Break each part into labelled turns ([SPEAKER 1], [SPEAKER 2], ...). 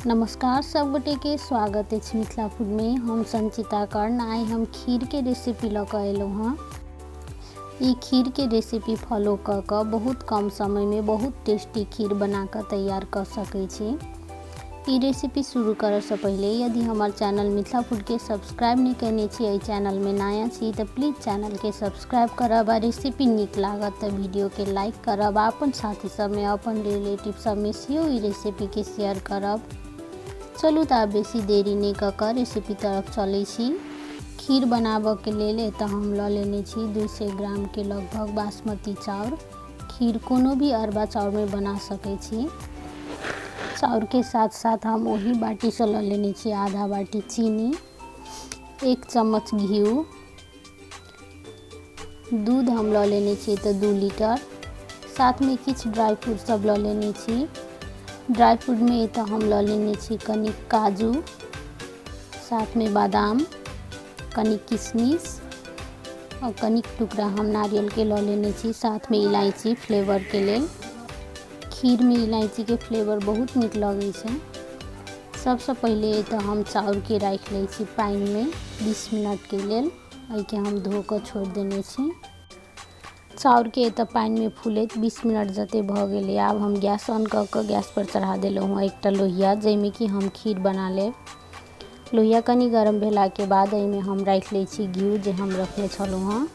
[SPEAKER 1] नमस्कार सब गोटे के स्वागत है मिथिला फूड में। हम संचिता कर्ण आई हम खीर के रेसिपी लक एलूँ हाँ। ये खीर के रेसिपी फॉलो कर बहुत कम समय में बहुत टेस्टी खीर बना कर तैयार कर सकै छी। ये रेसिपी शुरू करे से पहले यदि हमार चैनल मिथिला फूड के सब्सक्राइब नहीं करने छी, चैनल में नया छी तो प्लीज़ चैनल के सब्सक्राइब करब। रेसिपी निक लागत तो वीडियो के लाइक करब। अपन साथी सब में अपन रिलेटिव सब में सेहो ई रेसिपी के शेयर करब। चलू तो बेसी देरी नहीं कर रेसिपी तरफ चले छी। खीर बनाबे के लिए तो हम लेने छी 200 ग्राम के लगभग बासमती चाउर। खीर कोनो भी अरबा चाउर में बना सके छी। चाउर के साथ साथ हम वही बाटी से लेने छी आधा बाटी चीनी, 1 चम्मच घी, दूध हम लेने छी तो 2 लीटर। साथ में कुछ ड्राई फ्रूट सब लेने छी। ड्राई फ्रूट में तो हम लेने छी कनिक काजू, साथ में बादाम, कनिक किशमिश और कनिक टुकड़ा हम नारियल के लेने छी। साथ में इलायची फ्लेवर के लिए। खीर में इलायची के फ्लेवर बहुत निक लगे छे। सबसे पहले तो हम चाउर के रख ले छी पानी में 20 मिनट के लिए। के हम धो कर छोड़ देने छी। चाउर के तो पानी में फूलत 20 मिनट जते भ गेले। अब हम गैस ऑन कर गैस पर चढ़ा दिलौ हूँ एकटा लोहिया, जैमे कि हम खीर बना लेब। लोहिया कनी गरम भेला के बाद एमे हम रख ले छी घी जे हम रखने छलहुँ हाँ।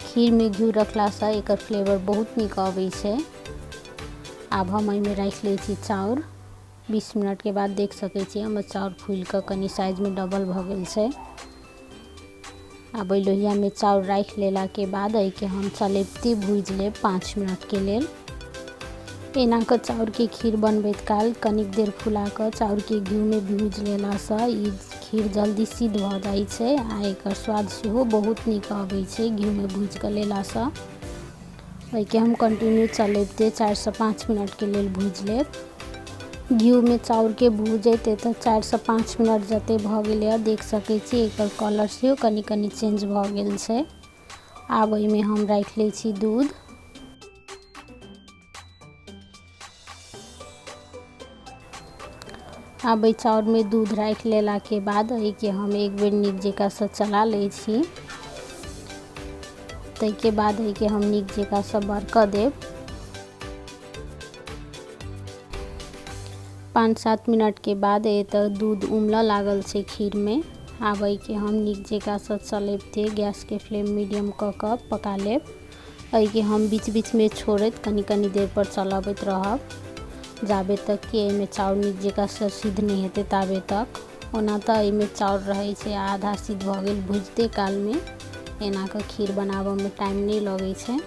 [SPEAKER 1] खीर में घी रखला से एकर फ्लेवर बहुत निक आबै छै। अब हम एमे रख ले छी चाउर। 20 मिनट के बाद देख सकै छी हमर चाउर फूल कर कनी साइज में डबल भ गेल छै। अब लोहिया में चाउर रख लेला के बाद के हम चलैबते भूज लेब 5 मिनट के लिए। एना के चाउर के खीर बनबैत काल कनिक देर फुला कर चाउर के घी में भूज लेला से ई खीर जल्दी सिद्ध भ जाय छै आ एकर स्वाद सेहो बहुत निक आबै छै घी में भूज के लेला से। के हम कंटिन्यू चलैबते 4 से 5 मिनट के लिए भूज लेब। घी में चाउर के भूजते तो 4 से 5 मिनट जते भ गेले देख सकै छी एकर कलर से कनी कनी चेंज भ गेल छै। आब एमे हम रख ले छी दूध। अब चाउर में दूध रख लेला के बाद के हम एक बेर नीक जका से चला ले छी। तै के बाद के हम नीक जका से बरक देब। 5-7 मिनट के बाद तो दूध उमला लागल छै खीर में। आब के हम नीक जका से चलैबते गैस के फ्लेम मीडियम कर पका लेब। के हम बीच बीच में छोड़त कनी कनी देर पर चलाबैत रहब जाबे तक कि एमे चाउर नीक जका से सिद्ध नहीं हेतै ताबे तक। ओना तो एमे चाउर रहे छै आधा सिद्ध भ गेल भुजते काल में। एना के खीर बनाबे में टाइम नहीं लगे छै।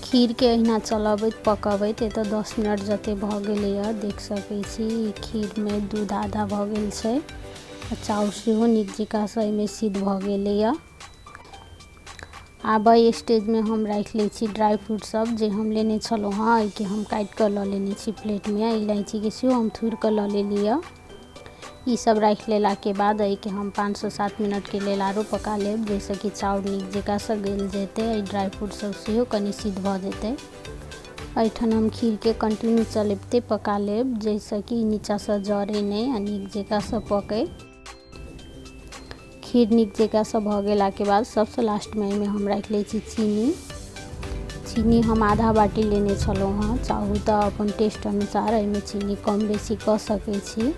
[SPEAKER 1] खीर के अहिना चलाबैत पकाबैत तो 10 मिनट जते भ गेले देख सकै छी खीर में दूध आधा भ गेल छै। चाउर सेहो नीक जका से एमे सिद्ध भ गेले। आब स्टेज में हम रख ले छी ड्राई फ्रूट सब जे हम लेने छलहुँ हाँ। के हम काट कर लेने छी प्लेट में। इलायची के सेहो हम थूर कर लेलिए। ई सब रख लेला के बाद के हम 5 से 7 मिनट के लिए आरो पका लेब, जैसे कि चाउर नीक जका से गल जेते। ड्राई फ्रूट सब सेहो कनी सिद्ध भ जेते। एठन हम खीर के कंटिन्यू चलैबते पका लेब जैसे कि नीचा से जरे नहीं आ नीक जका से पके। खीर नीक जका से भ गेला के बाद सबसे लास्ट में हम रख ले छी चीनी। चीनी हम आधा बाटी लेने छलहुँ हाँ। चाहू तो अपन टेस्ट अनुसार एमे चीनी कम बेसी क सकै छी।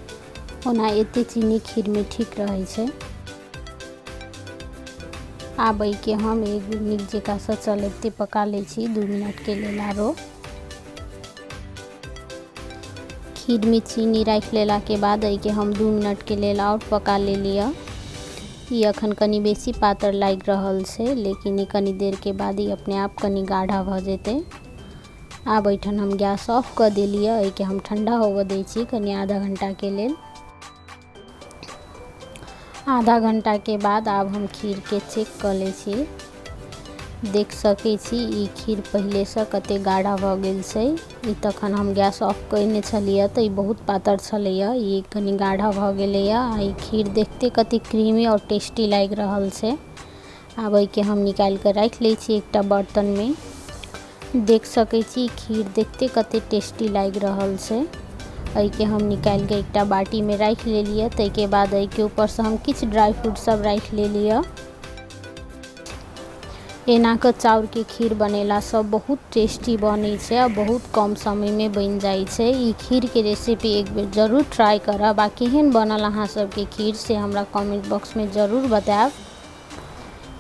[SPEAKER 1] ओना एते चीनी खीर में ठीक रहे छै। आब के हम एक नीक जका से चलैबते पका ले छी 2 मिनट के लिए आरो। खीर में चीनी रख लेला के बाद के हम 2 मिनट के लिए और पका ले लिया। ये अखन कनी बेसी पातर लाग रहल छै, लेकिन ई कनी देर के बाद ही अपने आप कनी गाढ़ा भ जेते। आब एठन हम गैस ऑफ कर देलिए। के हम ठंडा होवे दै छी कनी आधा घंटा के लिए। आधा घंटा के बाद अब हम खीर के चेक कर ले छी। देख सकै छी ई खीर पहले से कते गाढ़ा भ गेल छै। ई तखन हम गैस ऑफ करने छलिए तो ई बहुत पातर छलैया। ई कनी गाढ़ा भ गेलैया। ई खीर देखते कते क्रीमी और टेस्टी लाग रहल छै। आब के हम निकाल कर रख ले छी एकटा बर्तन में। देख सकै छी खीर देखते कते टेस्टी लाग रहल छै। के हम निकाल के एकटा बाटी में राख लेलिए। ताहिके बाद के ऊपर से हम किछ ड्राई फ्रूट सब राख लेलिए। एना के चाउर के खीर बनेला सब बहुत टेस्टी बनै छै आ बहुत कम समय में बन जाय छै। ई खीर के रेसिपी एक बेर जरूर ट्राई करब आ केहन बनल अहाँ सबके खीर से हमरा कमेंट बॉक्स में जरूर बताएब।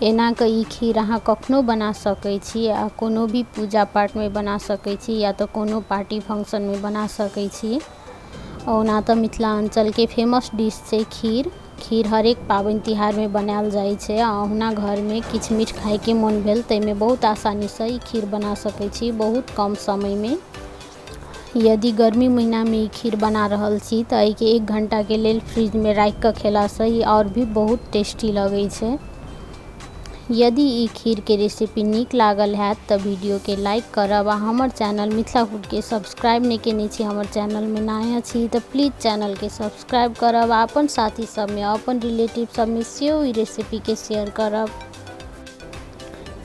[SPEAKER 1] एना के ई खीर अहाँ कखनो बना सकै छी आ कोनो भी पूजा पाठ में बना सकै छी या तो कोनो पार्टी फंक्शन में बना सकै छी। ओना तो मिथिलांचल के फेमस डिश छै खीर। खीर हर एक पाबन तिहार में बनायल जाय छै। ओना घर में किछ मीठ खाए के मन भेल तै में बहुत आसानी से ई खीर बना सकै छी बहुत कम समय में। यदि गर्मी महीना में ई खीर बना रहल छी तऽ के 1 घंटा के लेल फ्रिज में राख के खेला से ई और भी बहुत टेस्टी लगै छै। यदि ई खीर के रेसिपी नीक लागल हैत तऽ वीडियो के लाइक करब आ हमर चैनल मिथिला फूड के सब्सक्राइब नहीं केने छी, हमर चैनल में नया छी तऽ प्लीज चैनल के सब्सक्राइब करब आ अपन साथी सब में अपन रिलेटिव सब में सेहो ई रेसिपी के शेयर करब।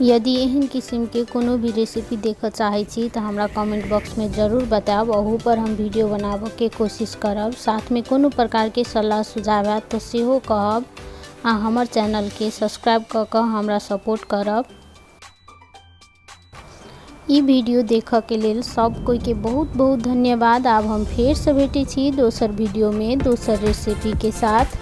[SPEAKER 1] यदि एहन किस्म के कोनो भी रेसिपी देखऽ चाहे छी तऽ हमरा कमेंट बॉक्स में जरूर बताएब। ओहू पर हम वीडियो बनाबऽ के कोशिश करब। साथ में कोनो प्रकार के सलाह सुझाव हैत तऽ सेहो कहब आ हमर चैनल के सब्सक्राइब क के हमरा सपोर्ट करब। ई वीडियो देखऽ के लेल सब कोई के बहुत बहुत धन्यवाद। आब हम फेर से भेटै छी दोसर वीडियो में दोसर रेसिपी के साथ।